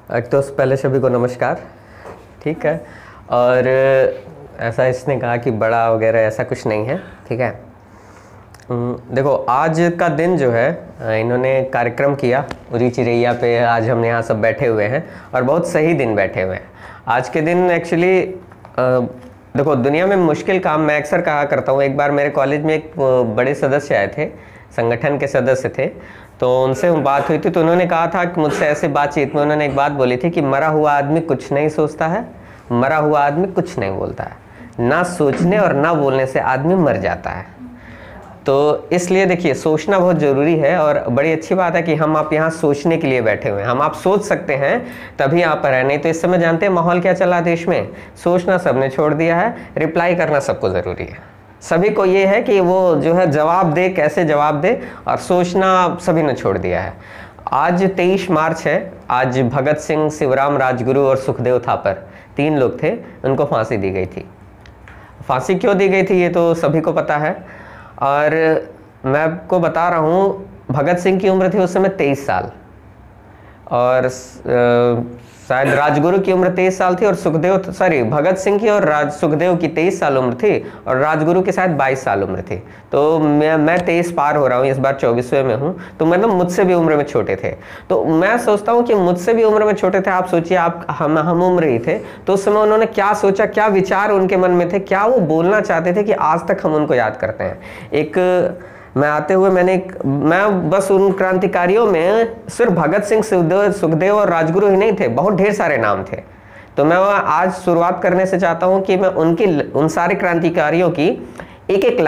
एक तो पहले सभी को नमस्कार। ठीक है। और ऐसा इसने कहा कि बड़ा वगैरह ऐसा कुछ नहीं है। ठीक है। देखो आज का दिन जो है इन्होंने कार्यक्रम किया उरी चिरैया पे। आज हम यहाँ सब बैठे हुए हैं और बहुत सही दिन बैठे हुए हैं। आज के दिन एक्चुअली देखो दुनिया में मुश्किल काम मैं अक्सर कहा करता हूँ। एक बार मेरे कॉलेज में एक बड़े सदस्य आए थे, संगठन के सदस्य थे, तो उनसे बात हुई थी तो उन्होंने कहा था कि मुझसे ऐसे बातचीत में उन्होंने एक बात बोली थी कि मरा हुआ आदमी कुछ नहीं सोचता है, मरा हुआ आदमी कुछ नहीं बोलता है। ना सोचने और ना बोलने से आदमी मर जाता है। तो इसलिए देखिए सोचना बहुत ज़रूरी है और बड़ी अच्छी बात है कि हम आप यहाँ सोचने के लिए बैठे हुए हैं। हम आप सोच सकते हैं तभी यहाँ पर है, नहीं तो इस समय जानते हैं माहौल क्या चला देश में। सोचना सबने छोड़ दिया है, रिप्लाई करना सबको ज़रूरी है। सभी को ये है कि वो जो है जवाब दे, कैसे जवाब दे, और सोचना सभी ने छोड़ दिया है। आज 23 मार्च है। आज भगत सिंह, शिवराम राजगुरु और सुखदेव थापर 3 लोग थे, उनको फांसी दी गई थी। फांसी क्यों दी गई थी ये तो सभी को पता है। और मैं आपको बता रहा हूँ, भगत सिंह की उम्र थी उस समय 23 साल और शायद राजगुरु की उम्र 23 साल थी और भगत सिंह की और सुखदेव की 23 साल उम्र थी और राजगुरु की शायद 22 साल उम्र थी। तो मैं 23 पार हो रहा हूँ, इस बार 24वें में हूँ, तो मतलब मुझसे भी उम्र में छोटे थे। तो मैं सोचता हूँ कि मुझसे भी उम्र में छोटे थे। आप सोचिए, आप हम उम्र ही थे तो उस समय उन्होंने क्या सोचा, क्या विचार उनके मन में थे, क्या वो बोलना चाहते थे कि आज तक हम उनको याद करते हैं। मैं आते हुए मैं बस उन क्रांतिकारियों में सिर्फ भगत सिंह, सुखदेव और राजगुरु ही नहीं थे, बहुत ढेर सारे नाम थे। तो मैं आज शुरुआत करने से चाहता हूं कि मैं उन सारे क्रांतिकारियों की एक एक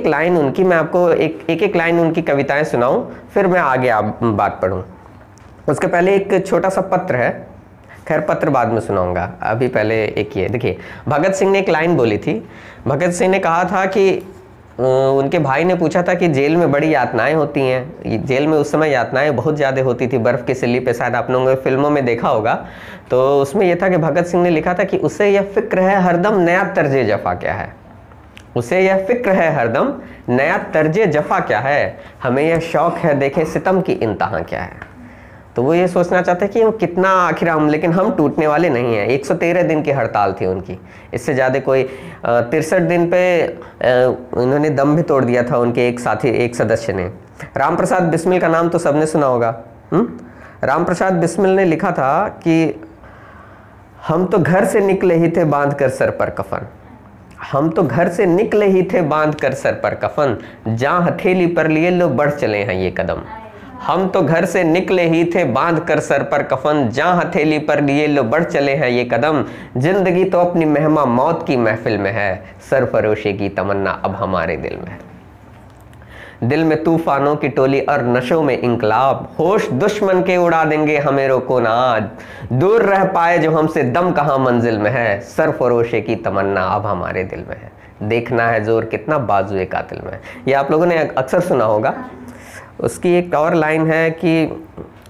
लाइन उनकी मैं आपको एक लाइन उनकी कविताएं सुनाऊं, फिर मैं आगे आप बात पढ़ूं। उसके पहले एक छोटा सा पत्र है, खैर पत्र बाद में सुनाऊंगा, अभी पहले एक ये देखिए। भगत सिंह ने एक लाइन बोली थी। भगत सिंह ने कहा था कि उनके भाई ने पूछा था कि जेल में बड़ी यातनाएं होती हैं। जेल में उस समय यातनाएं बहुत ज़्यादा होती थी, बर्फ़ की सिल्ली पे, शायद आप लोगों ने फिल्मों में देखा होगा। तो उसमें यह था कि भगत सिंह ने लिखा था कि उसे यह फिक्र है हरदम नया तर्जे जफ़ा क्या है, उसे यह फिक्र है हरदम नया तर्जे जफ़ा क्या है, हमें यह शौक़ है देखें सितम की इंतहा क्या है। तो वो ये सोचना चाहते हैं कि वो कितना आखिर हम, लेकिन हम टूटने वाले नहीं हैं। 113 दिन की हड़ताल थी उनकी, इससे ज़्यादा कोई 63 दिन पे उन्होंने दम भी तोड़ दिया था उनके एक सदस्य ने। राम प्रसाद बिस्मिल का नाम तो सबने सुना होगा। राम प्रसाद बिस्मिल ने लिखा था कि हम तो घर से निकले ही थे बांध कर सर पर कफन, हम तो घर से निकले ही थे बांध कर सर पर कफन, जहाँ हथेली पर लिए लो बढ़ चले हैं ये कदम। हम तो घर से निकले ही थे बांध कर सर पर कफन, जहाँ हथेली पर लिए लो बढ़ चले हैं ये कदम। जिंदगी तो अपनी मेहमा मौत की महफिल में है, सरफरोशी की तमन्ना अब हमारे दिल में है। दिल में तूफानों की टोली और नशों में इंकलाब, होश दुश्मन के उड़ा देंगे हमें रोको ना आज। दूर रह पाए जो हमसे दम कहाँ मंजिल में है, सरफरोशी की तमन्ना अब हमारे दिल में है। देखना है जोर कितना बाजुए कातिल में। ये आप लोगों ने अक्सर सुना होगा। उसकी एक और लाइन है कि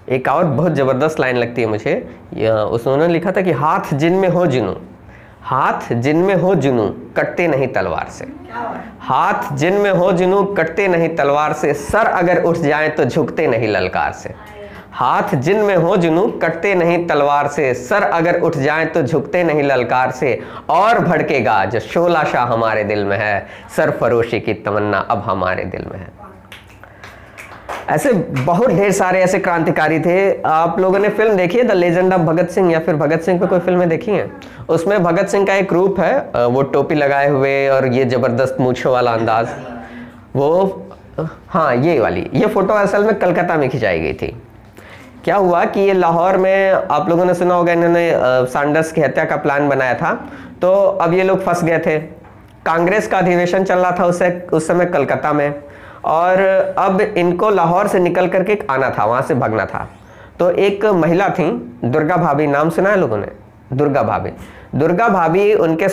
एक और बहुत ज़बरदस्त लाइन लगती है मुझे। उन्होंने लिखा था कि हाथ जिनमें हो जुनूं, हाथ जिनमें हो जुनूं कटते नहीं तलवार से, हाथ जिनमें हो जुनूं कटते नहीं तलवार से, सर अगर उठ जाए तो झुकते नहीं ललकार से। हाथ जिनमें हो जुनूं कटते नहीं तलवार से, सर अगर उठ जाए तो झुकते नहीं ललकार से। और भड़केगा जो शोला शाह हमारे दिल में है, सरफरोशी की तमन्ना अब हमारे दिल में है। ऐसे बहुत ढेर सारे ऐसे क्रांतिकारी थे। आप लोगों ने फिल्म देखी है the legend of Bhagat Singh, या फिर भगत सिंह पे कोई फिल्में देखी हैं? उसमें भगत सिंह का एक रूप है, वो टोपी लगाए हुए और ये जबरदस्त मूंछों वाला अंदाज, वो हाँ ये वाली, ये फोटो असल में कलकत्ता में खिंचाई गई थी। क्या हुआ कि ये लाहौर में, आप लोगों ने सुना होगा, इन्होंने सैंडर्स की हत्या का प्लान बनाया था। तो अब ये लोग फंस गए थे। कांग्रेस का अधिवेशन चल रहा था उस समय कलकत्ता में, और अब इनको लाहौर से निकल करके आना था, वहाँ से भागना था। तो एक महिला थी, दुर्गा भाभी, नाम सुना है लोगों ने? दुर्गा भाभी उनके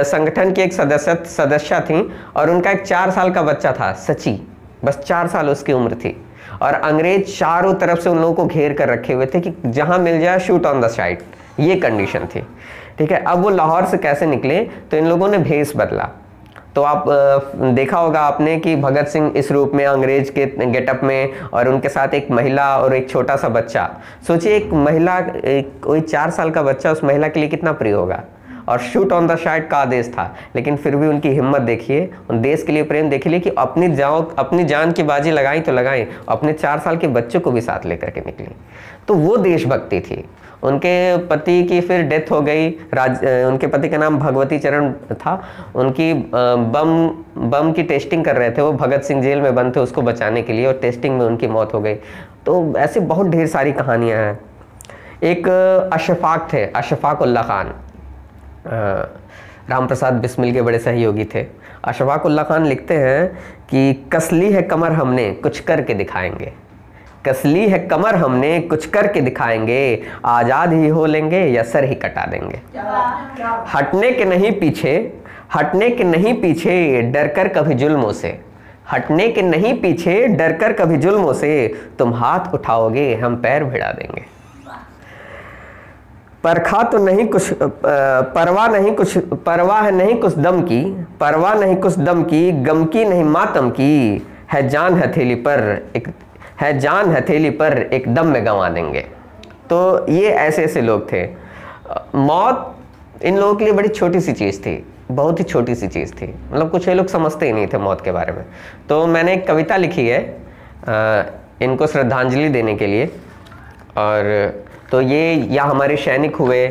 संगठन की एक सदस्य थी और उनका एक 4 साल का बच्चा था, सची, बस 4 साल उसकी उम्र थी। और अंग्रेज चारों तरफ से उन लोगों को घेर कर रखे हुए थे कि जहाँ मिल जाए शूट ऑन द साइड, ये कंडीशन थी। ठीक है। अब वो लाहौर से कैसे निकले, तो इन लोगों ने भेष बदला। तो तो आप देखा होगा आपने कि भगत सिंह इस रूप में अंग्रेज के गेटअप में, और उनके साथ एक महिला और एक छोटा सा बच्चा। सोचिए एक महिला, कोई 4 साल का बच्चा उस महिला के लिए कितना प्रिय होगा। और शूट ऑन द शार्ट का आदेश था, लेकिन फिर भी उनकी हिम्मत देखिए, उन देश के लिए प्रेम देखिए कि अपनी जान की बाजी लगाई तो लगाई, अपने 4 साल के बच्चों को भी साथ लेकर के निकली। तो वो देशभक्ति थी। उनके पति की फिर डेथ हो गई, उनके पति का नाम भगवती चरण था। उनकी बम की टेस्टिंग कर रहे थे, वो भगत सिंह जेल में बंद थे उसको बचाने के लिए, और टेस्टिंग में उनकी मौत हो गई। तो ऐसी बहुत ढेर सारी कहानियाँ हैं। एक अशफाक थे, अशफाक उल्ला खान, राम प्रसाद बिस्मिल के बड़े सहयोगी थे। अशफाक उल्ला खान लिखते हैं कि कसली है कमर हमने कुछ करके दिखाएंगे, कसली है कमर हमने कुछ करके दिखाएंगे, आज़ाद ही हो लेंगे या सर ही कटा देंगे। हटने के नहीं पीछे, हटने के नहीं पीछे, डर कर कभी जुल्मों से, हटने के नहीं पीछे, डर कर कभी जुल्मों से, तुम हाथ उठाओगे हम पैर भिड़ा देंगे। परखा तो नहीं कुछ, परवाह नहीं कुछ, परवाह नहीं कुछ दम की, परवाह नहीं कुछ दम की, गम की नहीं मातम की, है जान हथेली पर एक, है जान हथेली पर एक दम में गंवा देंगे। तो ये ऐसे ऐसे लोग थे। मौत इन लोगों के लिए बड़ी छोटी सी चीज़ थी, बहुत ही छोटी सी चीज़ थी, मतलब कुछ ये लोग समझते ही नहीं थे मौत के बारे में। तो मैंने एक कविता लिखी है इनको श्रद्धांजलि देने के लिए। और तो ये या हमारे सैनिक हुए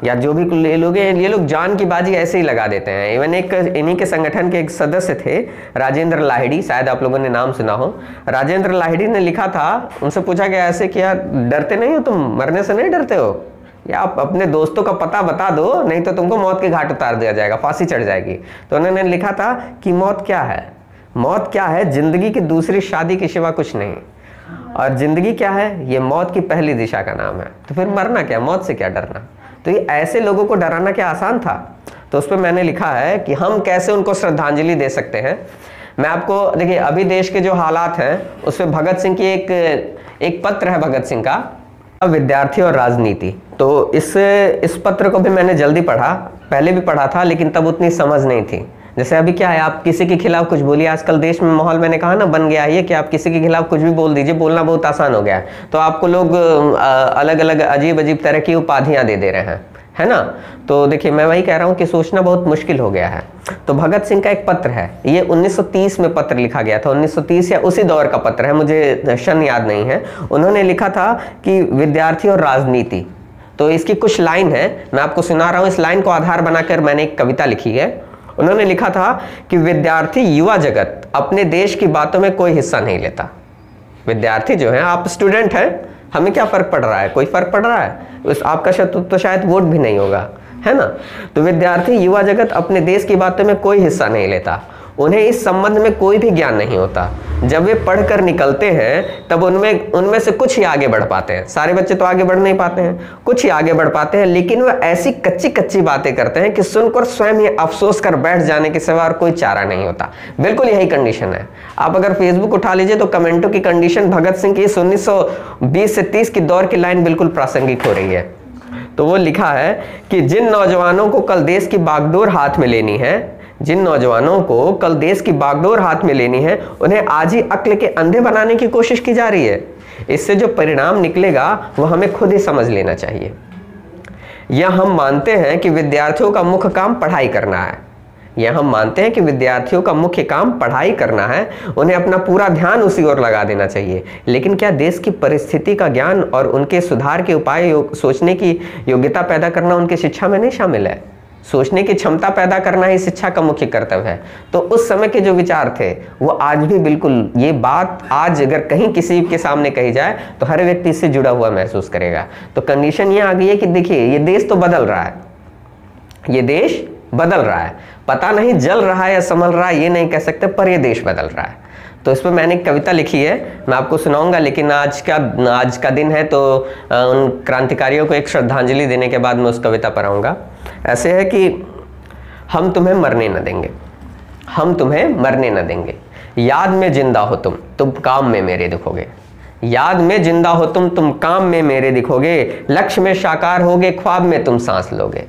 या जो भी लोग हैं, ये लोग जान की बाजी ऐसे ही लगा देते हैं। इवन एक इन्हीं के संगठन के एक सदस्य थे राजेंद्र लाहिड़ी, शायद आप लोगों ने नाम सुना हो। राजेंद्र लाहिड़ी ने लिखा था, उनसे पूछा गया ऐसे कि यार डरते नहीं हो तुम, मरने से नहीं डरते हो, या आप अपने दोस्तों का पता बता दो, नहीं तो तुमको मौत के घाट उतार दिया जाएगा, फांसी चढ़ जाएगी। तो उन्होंने लिखा था कि मौत क्या है, मौत क्या है, जिंदगी की दूसरी शादी के सिवा कुछ नहीं, और जिंदगी क्या है, ये मौत की पहली दिशा का नाम है। तो फिर मरना क्या, मौत से क्या डरना। तो ये ऐसे लोगों को डराना क्या आसान था। तो उस पर मैंने लिखा है कि हम कैसे उनको श्रद्धांजलि दे सकते हैं। मैं आपको देखिए, अभी देश के जो हालात हैं उस पर भगत सिंह की एक पत्र है भगत सिंह का, विद्यार्थी और राजनीति। तो इस पत्र को भी मैंने जल्दी पढ़ा, पहले भी पढ़ा था लेकिन तब उतनी समझ नहीं थी। जैसे अभी क्या है, आप किसी के खिलाफ कुछ बोलिए, आजकल देश में माहौल मैंने कहा ना बन गया है कि आप किसी के खिलाफ कुछ भी बोल दीजिए, बोलना बहुत आसान हो गया है। तो आपको लोग अलग अलग अजीब अजीब तरह की उपाधियां दे दे रहे हैं, है ना। तो देखिए मैं वही कह रहा हूँ कि सोचना बहुत मुश्किल हो गया है। तो भगत सिंह का एक पत्र है, ये 1930 में पत्र लिखा गया था, 1930 या उसी दौर का पत्र है, मुझे सन याद नहीं है। उन्होंने लिखा था कि विद्यार्थी और राजनीति। तो इसकी कुछ लाइन है, मैं आपको सुना रहा हूँ। इस लाइन को आधार बनाकर मैंने एक कविता लिखी है। उन्होंने लिखा था कि विद्यार्थी युवा जगत अपने देश की बातों में कोई हिस्सा नहीं लेता। विद्यार्थी जो है, आप स्टूडेंट हैं, हमें क्या फर्क पड़ रहा है, कोई फर्क पड़ रहा है, आपका तो शायद वोट भी नहीं होगा, है ना। तो विद्यार्थी युवा जगत अपने देश की बातों में कोई हिस्सा नहीं लेता, उन्हें इस संबंध में कोई भी ज्ञान नहीं होता। जब वे पढ़कर निकलते हैं तब उनमें से कुछ ही आगे बढ़ पाते हैं। सारे बच्चे तो आगे बढ़ नहीं पाते हैं, कुछ ही आगे बढ़ पाते हैं, लेकिन वह ऐसी कच्ची कच्ची बातें करते हैं कि सुनकर स्वयं ही अफसोस कर बैठ जाने के सिवा और कोई चारा नहीं होता। बिल्कुल यही कंडीशन है। आप अगर फेसबुक उठा लीजिए तो कमेंटों की कंडीशन भगत सिंह की 1920 से 30 की दौर की लाइन बिल्कुल प्रासंगिक हो रही है। तो वो लिखा है कि जिन नौजवानों को कल देश की बागडोर हाथ में लेनी है, जिन नौजवानों को कल देश की बागडोर हाथ में लेनी है, उन्हें आज ही अक्ल के अंधे बनाने की कोशिश की जा रही है। इससे जो परिणाम निकलेगा वो हमें खुद ही समझ लेना चाहिए। यह हम मानते हैं कि विद्यार्थियों का मुख्य काम पढ़ाई करना है, यह हम मानते हैं कि विद्यार्थियों का मुख्य काम पढ़ाई करना है, उन्हें अपना पूरा ध्यान उसी ओर लगा देना चाहिए। लेकिन क्या देश की परिस्थिति का ज्ञान और उनके सुधार के उपाय सोचने की योग्यता पैदा करना उनकी शिक्षा में नहीं शामिल है? सोचने की क्षमता पैदा करना ही शिक्षा का मुख्य कर्तव्य है। तो उस समय के जो विचार थे वो आज भी बिल्कुल, ये बात आज अगर कहीं किसी के सामने कही जाए तो हर व्यक्ति इससे जुड़ा हुआ महसूस करेगा। तो कंडीशन ये आ गई है कि देखिए ये देश तो बदल रहा है, ये देश बदल रहा है, पता नहीं जल रहा है या संभल रहा है ये नहीं कह सकते, पर ये देश बदल रहा है। तो इस पर मैंने एक कविता लिखी है, मैं आपको सुनाऊंगा, लेकिन आज का दिन है तो उन क्रांतिकारियों को एक श्रद्धांजलि देने के बाद मैं उस कविता पर आऊँगा। ऐसे है कि हम तुम्हें मरने न देंगे, हम तुम्हें मरने न देंगे, याद में जिंदा हो तुम काम में मेरे दिखोगे, याद में जिंदा हो तुम काम में मेरे दिखोगे, लक्ष्य में साकार होगे, ख्वाब में तुम सांस लोगे,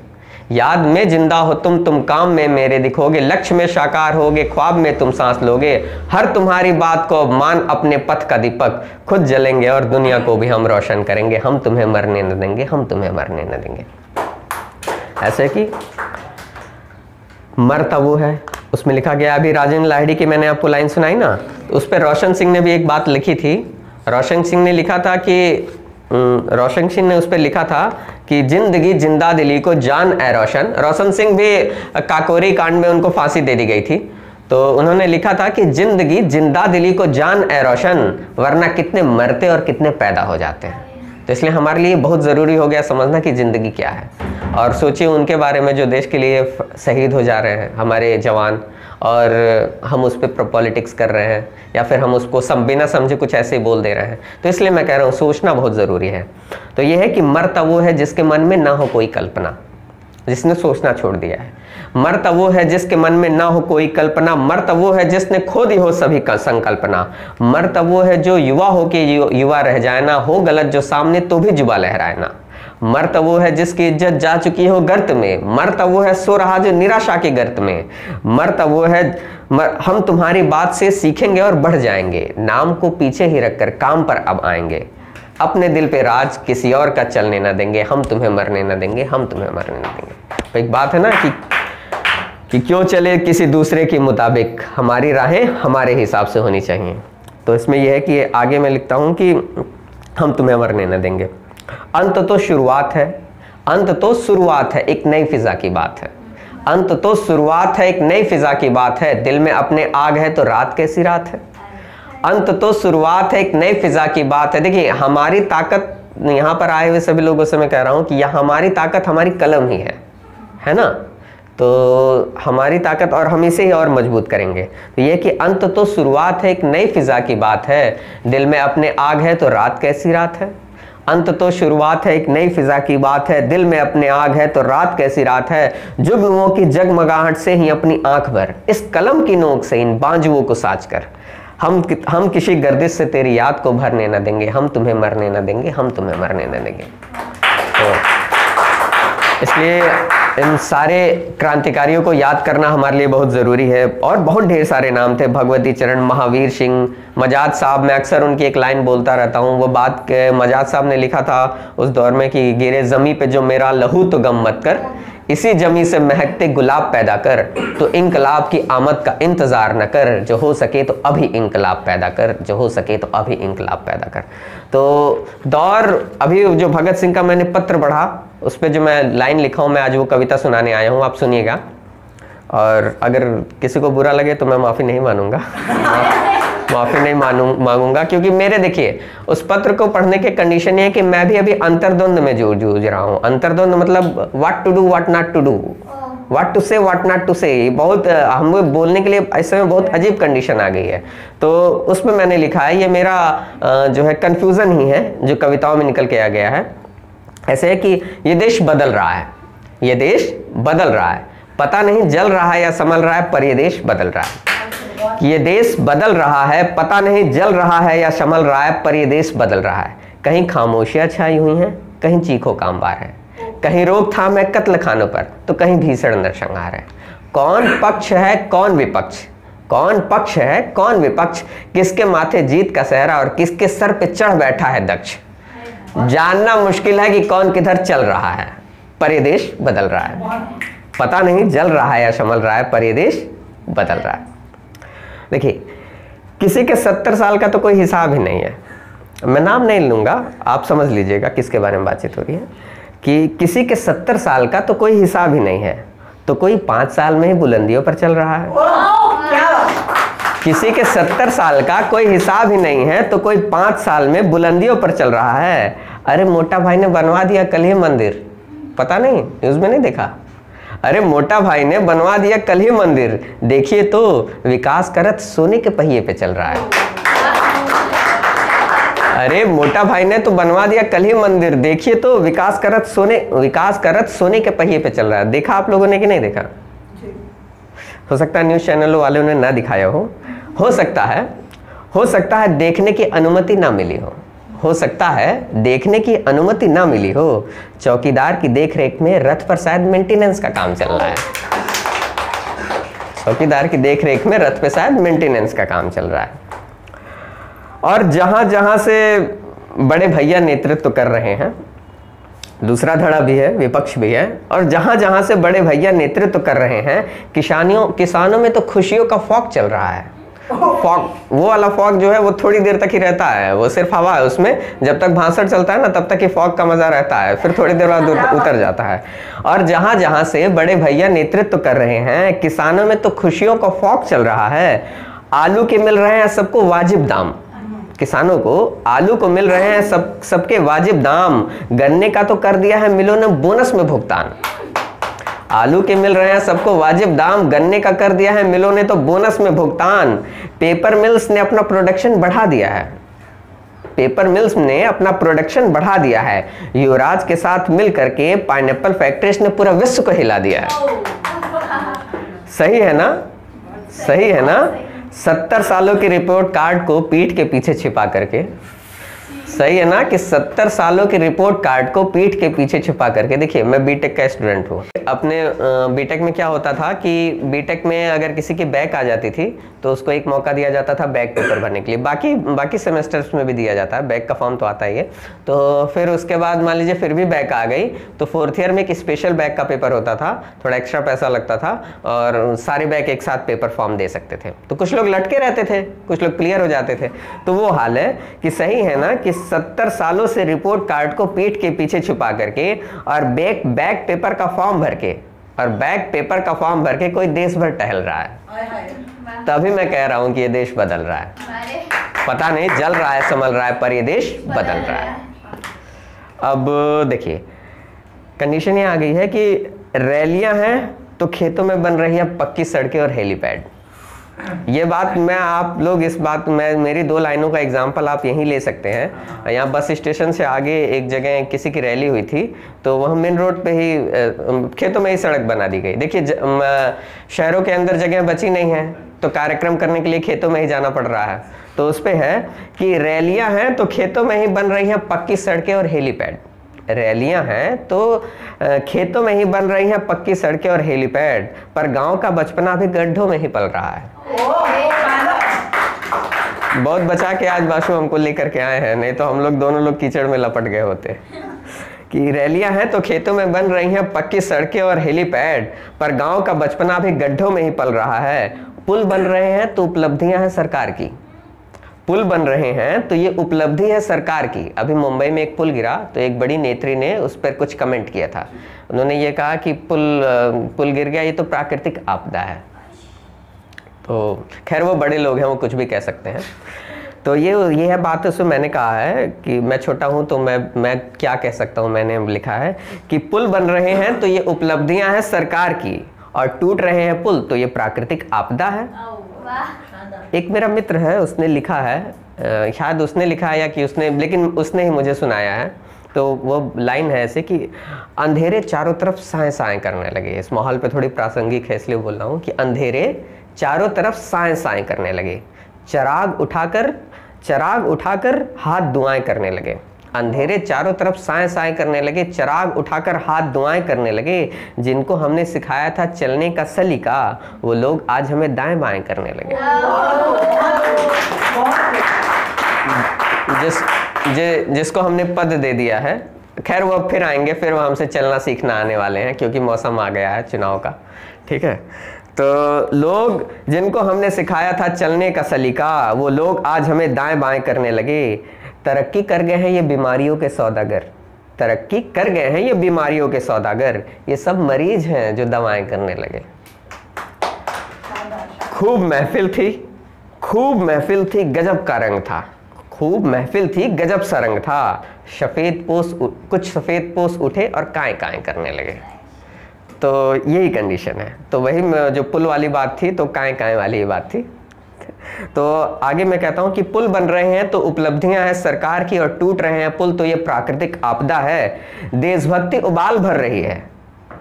याद में जिंदा हो तुम काम में मेरे दिखोगे, लक्ष्य में साकार होगे, ख्वाब में तुम सांस लोगे, हर तुम्हारी बात को मान अपने पथ का दीपक, खुद जलेंगे और दुनिया को भी हम रोशन करेंगे, हम तुम्हें मरने न देंगे, हम तुम्हें मरने न देंगे। ऐसे कि मरता वो है, उसमें लिखा गया, अभी राजेंद्र लाहिड़ी की मैंने आपको लाइन सुनाई ना, तो उस पर रोशन सिंह ने भी एक बात लिखी थी। रोशन सिंह ने लिखा था कि रोशन सिंह ने उस पर लिखा था कि जिंदगी जिंदा दिली को जान ए रोशन। रोशन सिंह भी काकोरी कांड में उनको फांसी दे दी गई थी, तो उन्होंने लिखा था कि जिंदगी जिंदा दिली को जान ए रोशन, वरना कितने मरते और कितने पैदा हो जाते हैं। तो इसलिए हमारे लिए बहुत ज़रूरी हो गया समझना कि ज़िंदगी क्या है। और सोचिए उनके बारे में जो देश के लिए शहीद हो जा रहे हैं हमारे जवान, और हम उस पर पॉलिटिक्स कर रहे हैं या फिर हम उसको बिना समझे कुछ ऐसे ही बोल दे रहे हैं। तो इसलिए मैं कह रहा हूँ सोचना बहुत ज़रूरी है। तो ये है कि मरता वो है जिसके मन में ना हो कोई कल्पना, जिसने सोचना छोड़ दिया है। मरता वो है जिसके मन में ना हो कोई कल्पना, मरता वो है जिसने खो दी हो सभी का संकल्पना, मरता वो है जो युवा हो के युवा रह जाए ना, हो गलत जो सामने तो भी जुबा लहराए ना, मरता वो है जिसकी इज्जत जा चुकी हो गर्त में, मरता वो है सो रहा जो निराशा के गर्त में, मरता वो है हम तुम्हारी बात से सीखेंगे और बढ़ जाएंगे, नाम को पीछे ही रखकर काम पर अब आएंगे, अपने दिल पे राज किसी और का चलने ना देंगे, हम तुम्हें मरने ना देंगे, हम तुम्हें मरने ना देंगे। तो एक बात है ना कि क्यों चले किसी दूसरे के मुताबिक, हमारी राहें हमारे हिसाब से होनी चाहिए। तो इसमें यह है कि आगे मैं लिखता हूं कि हम तुम्हें मरने न देंगे। अंत तो शुरुआत है, अंत तो शुरुआत है, एक नई फिजा की बात है, अंत तो शुरुआत है, एक नई फिजा की बात है, दिल में अपने आग है तो रात कैसी रात है। अंत तो शुरुआत है, एक नई फिजा की बात है। देखिए हमारी ताकत, यहाँ पर आए हुए सभी लोगों से मैं कह रहा हूँ कि यह हमारी ताकत हमारी कलम ही है ना। तो हमारी ताकत, और हम इसे ही और मजबूत करेंगे। तो ये कि अंत तो शुरुआत है, एक नई फिजा की बात है, दिल में अपने आग है तो रात कैसी रात है। अंत तो शुरुआत है, एक नई फिजा की बात है, दिल में अपने आग है तो रात कैसी रात है। जुगनुओं की जगमगाहट से ही अपनी आंख भर, इस कलम की नोक से इन बांजुओं को साज कर, हम किसी गर्दिश से तेरी याद को भरने न देंगे, हम तुम्हें मरने न देंगे, हम तुम्हें मरने न देंगे। तो इसलिए इन सारे क्रांतिकारियों को याद करना हमारे लिए बहुत ज़रूरी है। और बहुत ढेर सारे नाम थे, भगवती चरण, महावीर सिंह, मजाद साहब। मैं अक्सर उनकी एक लाइन बोलता रहता हूँ। वो बात के मजाद साहब ने लिखा था उस दौर में कि गिरे ज़मी पे जो मेरा लहू तो गम मत कर, इसी जमी से महकते गुलाब पैदा कर, तो इंकलाब की आमद का इंतज़ार न कर, जो हो सके तो अभी इंकलाब पैदा कर, जो हो सके तो अभी इंकलाब पैदा कर। तो दौर, अभी जो भगत सिंह का मैंने पत्र पढ़ा, उस पर जो मैं लाइन लिखा हूँ, मैं आज वो कविता सुनाने आया हूँ, आप सुनिएगा। और अगर किसी को बुरा लगे तो मैं माफ़ी नहीं मानूंगा माफ़ी नहीं मांगूंगा, क्योंकि मेरे देखिए उस पत्र को पढ़ने के कंडीशन ये है कि मैं भी अभी अंतर्द्वंद में जूझ रहा हूँ। अंतर्द्वंद मतलब what to do what not to do, what to say what not to say. बहुत हमें बोलने के लिए ऐसे में बहुत अजीब कंडीशन आ गई है। तो उसमें मैंने लिखा है, ये मेरा जो है कन्फ्यूज़न ही है जो कविताओं में निकल के आ गया है। ऐसे है कि ये देश बदल रहा है, ये देश बदल रहा है, पता नहीं जल रहा है या संभल रहा है, पर ये देश बदल रहा है। ये देश बदल रहा है, पता नहीं जल रहा है या संभल रहा है, पर ये देश बदल रहा है। कहीं खामोशियां छाई हुई हैं, कहीं चीखों का अंबार है, कहीं रोकथाम है कत्ल खानों पर, तो कहीं भीषण नरसंहार है। कौन पक्ष है कौन विपक्ष, कौन पक्ष है कौन विपक्ष, किसके माथे जीत का सहरा और किसके सर पे चढ़ बैठा है दक्ष। जानना मुश्किल है कि कौन किधर चल रहा है, पर ये देश बदल रहा है। पता नहीं जल रहा है या संभल रहा है, पर ये देश बदल रहा है। देखिए किसी के 70 साल का तो कोई हिसाब ही नहीं है। मैं नाम नहीं लूँगा, आप समझ लीजिएगा किसके बारे में बातचीत हो रही है। कि किसी के 70 साल का तो कोई हिसाब ही नहीं है, तो कोई 5 साल में ही बुलंदियों पर चल रहा है। किसी के 70 साल का कोई हिसाब ही नहीं है, तो कोई 5 साल में बुलंदियों पर चल रहा है। अरे मोटा भाई ने बनवा दिया कल ही मंदिर, पता नहीं, न्यूज़ में नहीं देखा। अरे मोटा भाई ने बनवा दिया कल ही मंदिर, देखिए तो विकास करत सोने के पहिए पे चल रहा है। अरे मोटा भाई ने तो बनवा दिया कल ही मंदिर, देखिए तो विकास करत सोने के पहिए पे चल रहा है। देखा आप लोगों ने कि नहीं देखा? हो सकता है न्यूज़ चैनलों वालों ने ना दिखाया हो सकता है देखने की अनुमति ना मिली हो सकता है देखने की अनुमति ना मिली हो। चौकीदार की देखरेख में रथ पर शायद मेंटेनेंस का काम चल रहा है। चौकीदार की देखरेख में रथ पे शायद मेंटेनेंस का काम चल रहा है। और जहां जहां से बड़े भैया नेतृत्व कर रहे हैं, दूसरा धड़ा भी है, विपक्ष भी है, और जहां जहां से बड़े भैया नेतृत्व कर रहे हैं, किसानों में तो खुशियों का फॉग चल रहा है। फॉग, वो वाला फॉग जो है वो थोड़ी देर तक ही रहता है, वो सिर्फ हवा है, उसमें जब तक भाषण चलता है ना तब तक ही फॉग का मजा रहता है, फिर थोड़ी देर बाद उतर जाता है। और जहां जहां से बड़े भैया नेतृत्व कर रहे हैं, किसानों में तो खुशियों का फॉग चल रहा है। आलू के मिल रहे हैं सबको वाजिब दाम, किसानों को आलू को मिल रहे हैं सबके वाजिब दाम। गन्ने का तो कर दिया है मिलों ने बोनस में भुगतान। आलू के मिल रहे हैं सबको वाजिब दाम, गन्ने का कर दिया है मिलों ने तो बोनस में भुगतान। पेपर मिल्स ने अपना प्रोडक्शन बढ़ा दिया है, पेपर मिल्स ने अपना प्रोडक्शन बढ़ा दिया है। युवराज के साथ मिल करके पाइनएप्पल फैक्ट्रीज ने पूरा विश्व को हिला दिया है। सही है ना, सही है ना। 70 सालों की रिपोर्ट कार्ड को पीठ के पीछे छिपा करके, सही है ना कि 70 सालों की रिपोर्ट कार्ड को पीठ के पीछे छुपा करके। देखिए मैं बीटेक का स्टूडेंट हूँ, अपने बीटेक में क्या होता था कि बीटेक में अगर किसी की बैक आ जाती थी तो उसको एक मौका दिया जाता था बैक पेपर भरने के लिए, बाकी सेमेस्टर्स में भी दिया जाता है, बैक का फॉर्म तो आता ही है। तो फिर उसके बाद मान लीजिए फिर भी बैक आ गई तो 4th ईयर में एक स्पेशल बैक का पेपर होता था, थोड़ा एक्स्ट्रा पैसा लगता था और सारे बैक एक साथ पेपर फॉर्म दे सकते थे। तो कुछ लोग लटके रहते थे, कुछ लोग क्लियर हो जाते थे। तो वो हाल है कि सही है ना कि 70 सालों से रिपोर्ट कार्ड को पीठ के पीछे छुपा करके और बैक पेपर का फॉर्म भर के, और बैक पेपर का फॉर्म भर के कोई देश भर टहल रहा है। तभी मैं कह रहा हूं कि ये देश बदल रहा है। पता नहीं जल रहा है संभल रहा है, पर ये देश बदल रहा है। अब देखिए कंडीशन ये आ गई है कि रैलियां हैं तो खेतों में बन रही है पक्की सड़कें और हेलीपैड। ये बात मैं आप लोग इस बात में मेरी 2 लाइनों का एग्जाम्पल आप यहीं ले सकते हैं। यहाँ बस स्टेशन से आगे एक जगह किसी की रैली हुई थी तो वह मेन रोड पे ही खेतों में ही सड़क बना दी गई। देखिए शहरों के अंदर जगह बची नहीं है तो कार्यक्रम करने के लिए खेतों में ही जाना पड़ रहा है। तो उस पे है कि रैलियां हैं तो खेतों में ही बन रही हैं पक्की सड़कें और हेलीपैड। रैलियां हैं तो खेतों में ही बन रही हैं पक्की सड़कें और हेलीपैड, पर गांव का बचपना भी गड्ढों में ही पल रहा है। बहुत बचा के आज बाशु हमको लेकर के आए हैं, नहीं तो हम लोग दोनों लोग कीचड़ में लपट गए होते। कि रैलियां हैं तो खेतों में बन रही हैं पक्की सड़कें और हेलीपैड, पर गांव का बचपना भी गड्ढों में ही पल रहा है। पुल बन रहे हैं तो उपलब्धियां हैं सरकार की, पुल बन रहे हैं तो ये उपलब्धि है सरकार की। अभी मुंबई में एक पुल गिरा तो एक बड़ी नेत्री ने उस पर कुछ कमेंट किया था। उन्होंने ये कहा कि पुल गिर गया, ये तो प्राकृतिक आपदा है। तो खैर वो बड़े लोग हैं, वो कुछ भी कह सकते हैं। तो ये है बात। उसमें मैंने कहा है कि मैं छोटा हूं तो मैं क्या कह सकता हूं। मैंने लिखा है कि पुल बन रहे हैं तो ये उपलब्धियां हैं सरकार की, और टूट रहे हैं पुल तो ये प्राकृतिक आपदा है। एक मेरा मित्र है, उसने लिखा है, शायद उसने लिखा है या कि लेकिन उसने ही मुझे सुनाया है। तो वो लाइन है ऐसे कि अंधेरे चारों तरफ साएं साएं करने लगे। इस माहौल पे थोड़ी प्रासंगिक है इसलिए बोल रहा हूँ कि अंधेरे चारों तरफ साएं साएं करने लगे, चराग उठाकर हाथ दुआएं करने लगे। अंधेरे चारों तरफ साएं साएं करने लगे, चराग उठाकर हाथ दुआएं करने लगे। जिनको हमने सिखाया था चलने का सलीका, वो लोग आज हमें दाएं बाएं करने लगे। जिसको हमने पद दे दिया है, खैर वो फिर आएंगे, फिर वो हमसे चलना सीखना आने वाले हैं क्योंकि मौसम आ गया है चुनाव का। ठीक है, तो लोग जिनको हमने सिखाया था चलने का सलीका, वो लोग आज हमें दाएं बाएं करने लगे। तरक्की कर गए हैं ये बीमारियों के सौदागर, तरक्की कर गए हैं ये बीमारियों के सौदागर। ये सब मरीज हैं जो दवाएं करने लगे। खूब महफिल थी गजब का रंग था, खूब महफिल थी गजब सा रंग था। कुछ सफेद पोस उठे और काएं काएं करने लगे। तो यही कंडीशन है। तो वही जो पुल वाली बात थी तो काएं काएं वाली ही बात थी। तो आगे मैं कहता हूं कि पुल बन रहे हैं तो उपलब्धियां हैं सरकार की, और टूट रहे हैं पुल तो ये प्राकृतिक आपदा है। देशभक्ति उबाल भर रही है,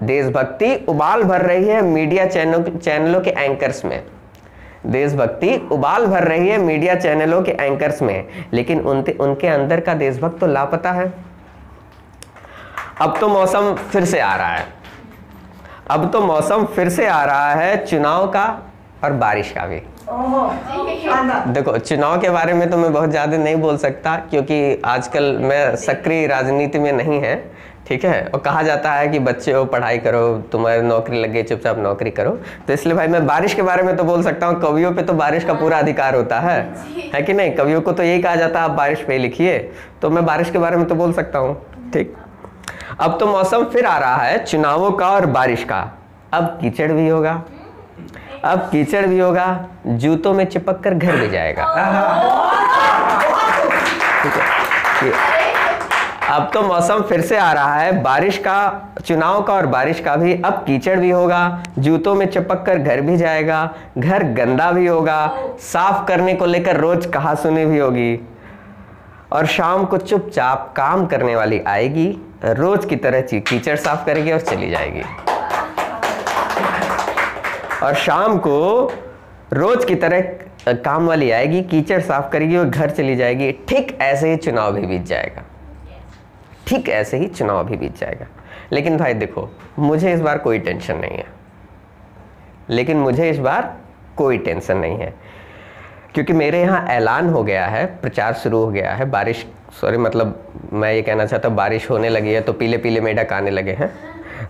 देशभक्ति उबाल भर रही है मीडिया चैनलों के एंकर्स में। देशभक्ति उबाल भर रही है मीडिया चैनलों के एंकर्स में, लेकिन उनके अंदर का देशभक्त तो लापता है। अब तो मौसम फिर से आ रहा है, अब तो मौसम फिर से आ रहा है चुनाव का और बारिश का भी। देखो, चुनाव के बारे में तो मैं बहुत ज़्यादा नहीं बोल सकता, क्योंकि आजकल मैं सक्रिय राजनीति में नहीं है, ठीक है। और कहा जाता है कि बच्चे हो, पढ़ाई करो, तुम्हारी नौकरी लग गई, चुपचाप नौकरी करो। तो इसलिए भाई मैं बारिश के बारे में तो बोल सकता हूँ। कवियों पे तो बारिश का पूरा अधिकार होता है कि नहीं? कवियों को तो यही कहा जाता है आप बारिश पे लिखिए, तो मैं बारिश के बारे में तो बोल सकता हूँ, ठीक। अब तो मौसम फिर आ रहा है चुनावों का और बारिश का। अब कीचड़ भी होगा, अब कीचड़ भी होगा, जूतों में चिपक कर घर भी जाएगा। ठीक है, अब तो मौसम फिर से आ रहा है बारिश का, चुनाव का और बारिश का भी। अब कीचड़ भी होगा, जूतों में चिपक कर घर भी जाएगा, घर गंदा भी होगा, साफ करने को लेकर रोज कहासुनी भी होगी, और शाम को चुपचाप काम करने वाली आएगी, रोज की तरह कीचड़ साफ करेगी और चली जाएगी। और शाम को रोज की तरह काम वाली आएगी, कीचड़ साफ करेगी और घर चली जाएगी। ठीक ऐसे ही चुनाव भी बीत जाएगा, ठीक ऐसे ही चुनाव भी बीत जाएगा। लेकिन भाई देखो, मुझे इस बार कोई टेंशन नहीं है, लेकिन मुझे इस बार कोई टेंशन नहीं है, क्योंकि मेरे यहाँ ऐलान हो गया है, प्रचार शुरू हो गया है। बारिश, सॉरी, मतलब मैं ये कहना चाहता हूँ बारिश होने लगी है, तो पीले पीले मेढक आने लगे हैं,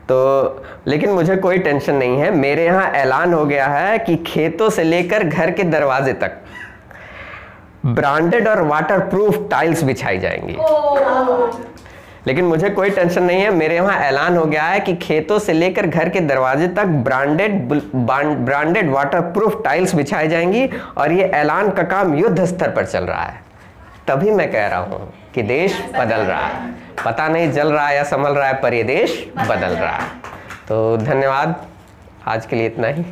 तो लेकिन मुझे कोई टेंशन नहीं है। मेरे यहाँ ऐलान हो गया है कि खेतों से लेकर घर के दरवाजे तक ब्रांडेड और वाटरप्रूफ टाइल्स बिछाई जाएंगी। लेकिन मुझे कोई टेंशन नहीं है, मेरे यहाँ ऐलान हो गया है कि खेतों से लेकर घर के दरवाजे तक ब्रांडेड वाटरप्रूफ टाइल्स बिछाई जाएंगी, और ये ऐलान का काम युद्ध स्तर पर चल रहा है। तभी मैं कह रहा हूँ कि देश बदल रहा है, पता नहीं जल रहा है या संभल रहा है, पर ये देश बदल रहा है। तो धन्यवाद, आज के लिए इतना ही।